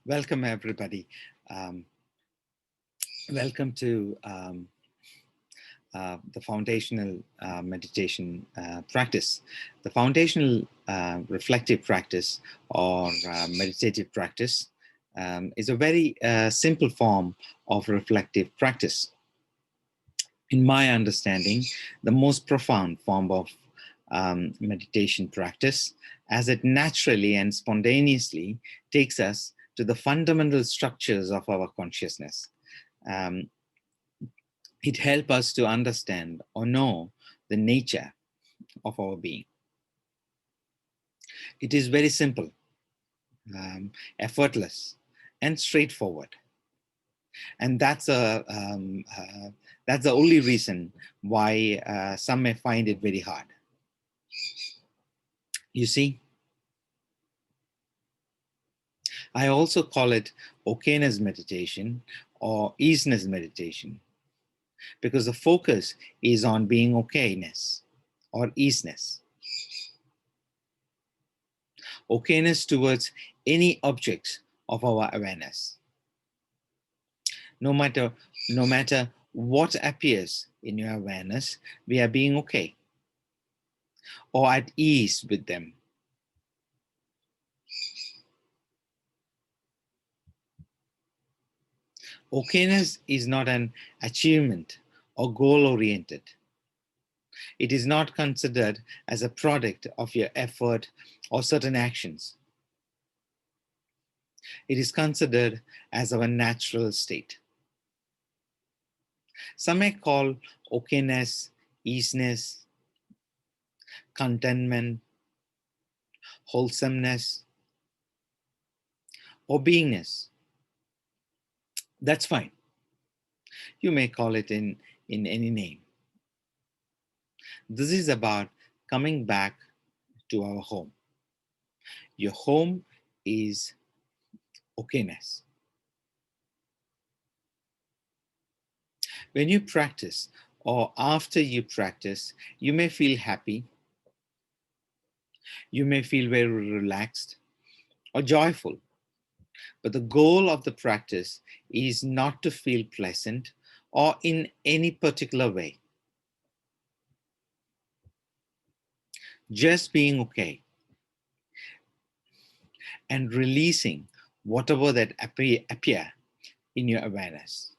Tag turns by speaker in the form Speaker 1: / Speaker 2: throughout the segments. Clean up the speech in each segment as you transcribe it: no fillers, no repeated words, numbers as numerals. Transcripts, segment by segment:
Speaker 1: Welcome, everybody. Um, Welcome to the foundational meditation practice. The foundational reflective practice or meditative practice is a very simple form of reflective practice. In my understanding, the most profound form of meditation practice, as it naturally and spontaneously takes us to the fundamental structures of our consciousness. Um, it helps us to understand or know the nature of our being. It is very simple, effortless, and straightforward. And that's the only reason why some may find it very hard. You see, I also call it Ok-ness meditation or Ease-ness meditation because the focus is on being okay-ness or ease-ness. Okay-ness towards any objects of our awareness. No matter, no matter what appears in your awareness, we are being okay or at ease with them. Okay-ness is not an achievement or goal-oriented. It is not considered as a product of your effort or certain actions. It is considered as our natural state. Some may call okay-ness, ease-ness, contentment, wholesomeness, or beingness. That's fine. You may call it in any name. This is about coming back to our home. Your home is okay-ness. When you practice or after you practice, you may feel happy, you may feel very relaxed or joyful. But the goal of the practice is not to feel pleasant or in any particular way. Just being okay and releasing whatever that appear in your awareness.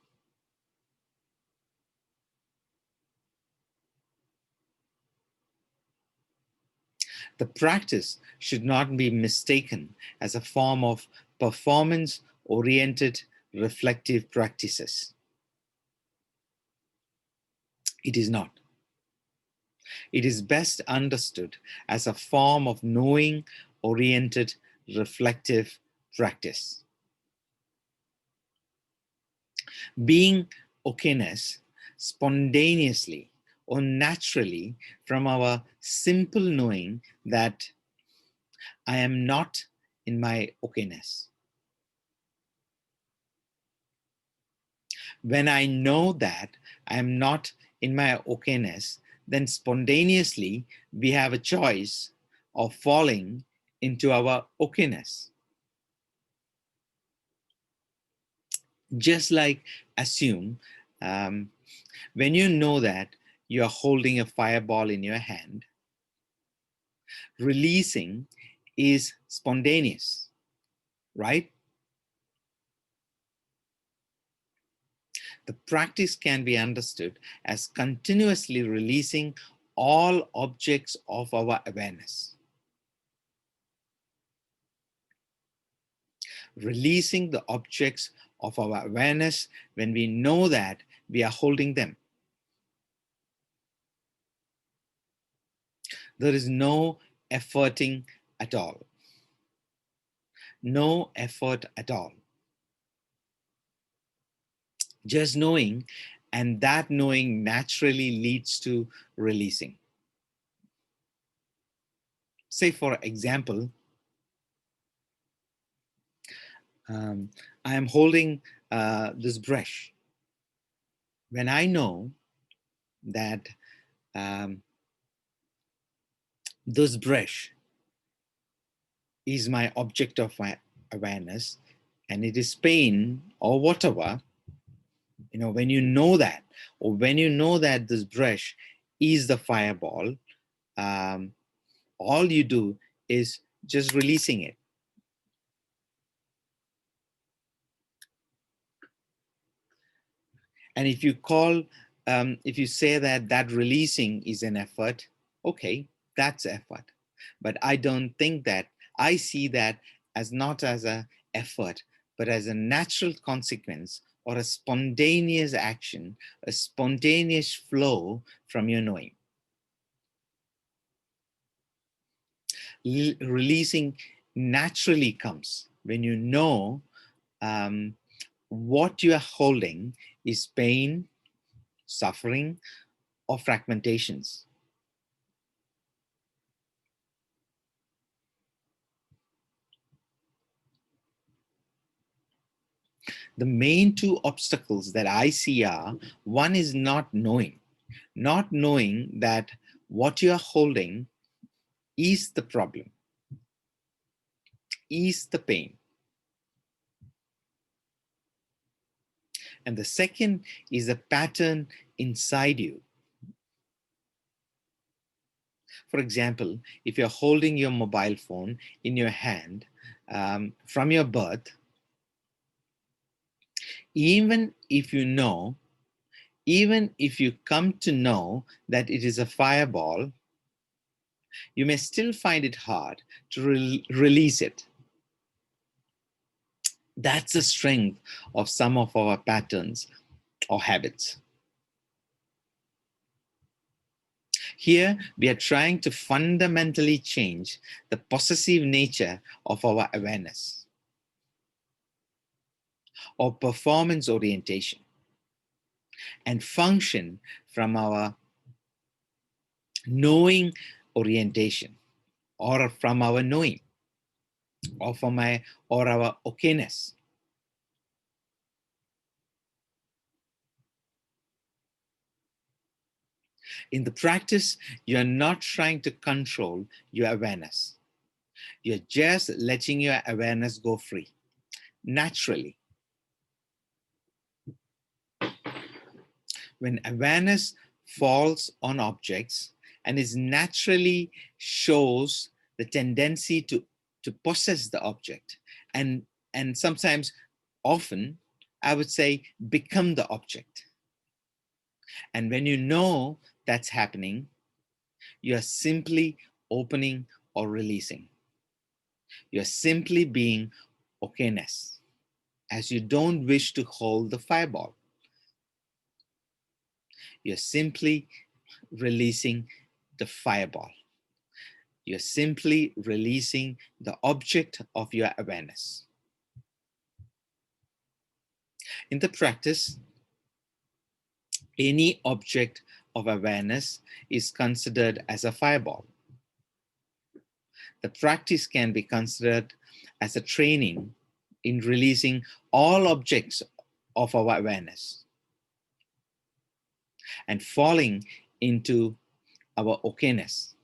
Speaker 1: The practice should not be mistaken as a form of performance-oriented reflective practices. It is not. It is best understood as a form of knowing-oriented reflective practice. Being okay-ness spontaneously or naturally from our simple knowing that I am not in my okay-ness. When I know that I am not in my okay-ness, then spontaneously we have a choice of falling into our okay-ness. Just like assume when you know that you are holding a fireball in your hand, releasing is spontaneous, right? The practice can be understood as continuously releasing all objects of our awareness. Releasing the objects of our awareness when we know that we are holding them. There is no efforting at all. No effort at all. Just knowing, and that knowing naturally leads to releasing. Say, for example, I am holding this brush. When I know that this brush is my object of my awareness, and it is pain or whatever, when you know that, or when you know that this brush is the fireball, um, all you do is just releasing it. And if you say that releasing is an effort, okay, that's effort. But I don't think that. I see that as not as a effort, but as a natural consequence or a spontaneous action, a spontaneous flow from your knowing. Releasing naturally comes when you know um, what you are holding is pain, suffering, or fragmentations. The main two obstacles that I see are, one is not knowing that what you are holding is the problem, is the pain. And the second is a pattern inside you. For example, if you're holding your mobile phone in your hand from your birth, even if you know, even if you come to know that it is a fireball, you may still find it hard to release it. That's the strength of some of our patterns or habits. Here, we are trying to fundamentally change the possessive nature of our awareness or performance orientation and function from our knowing orientation, or from our knowing, or from our okay-ness. In the practice, you're not trying to control your awareness. You're just letting your awareness go free, naturally. When awareness falls on objects and is naturally shows the tendency to possess the object, and sometimes, often, I would say, become the object. And when you know that's happening, you're simply opening or releasing. You're simply being okay-ness, as you don't wish to hold the fireball. You're simply releasing the fireball. You're simply releasing the object of your awareness. In the practice, any object of awareness is considered as a fireball. The practice can be considered as a training in releasing all objects of our awareness and falling into our okay-ness,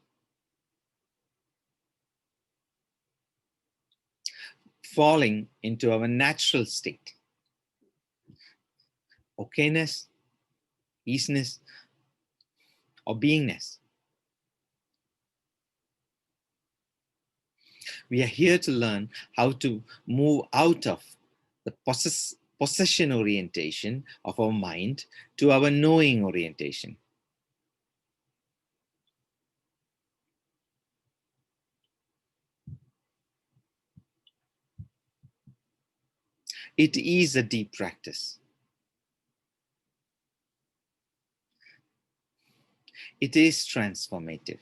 Speaker 1: falling into our natural state. Okay-ness, ease-ness, or beingness. We are here to learn how to move out of the possession orientation of our mind to our knowing orientation. It is a deep practice. It is transformative.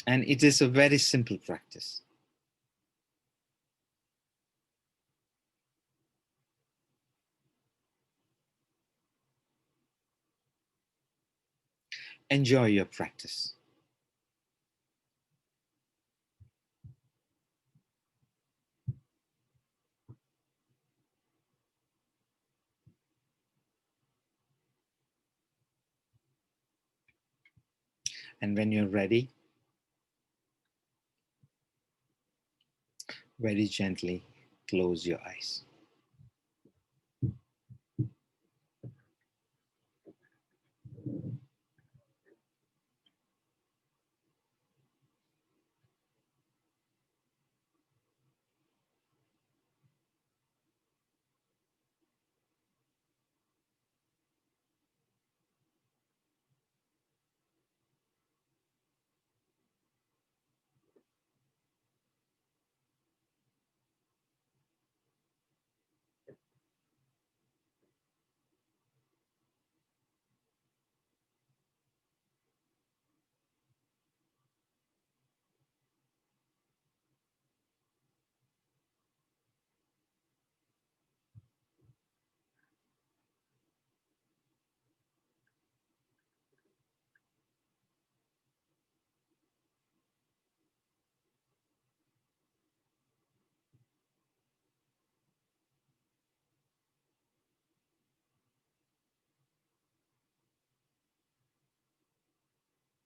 Speaker 1: And it is a very simple practice. Enjoy your practice. And when you're ready, very gently close your eyes.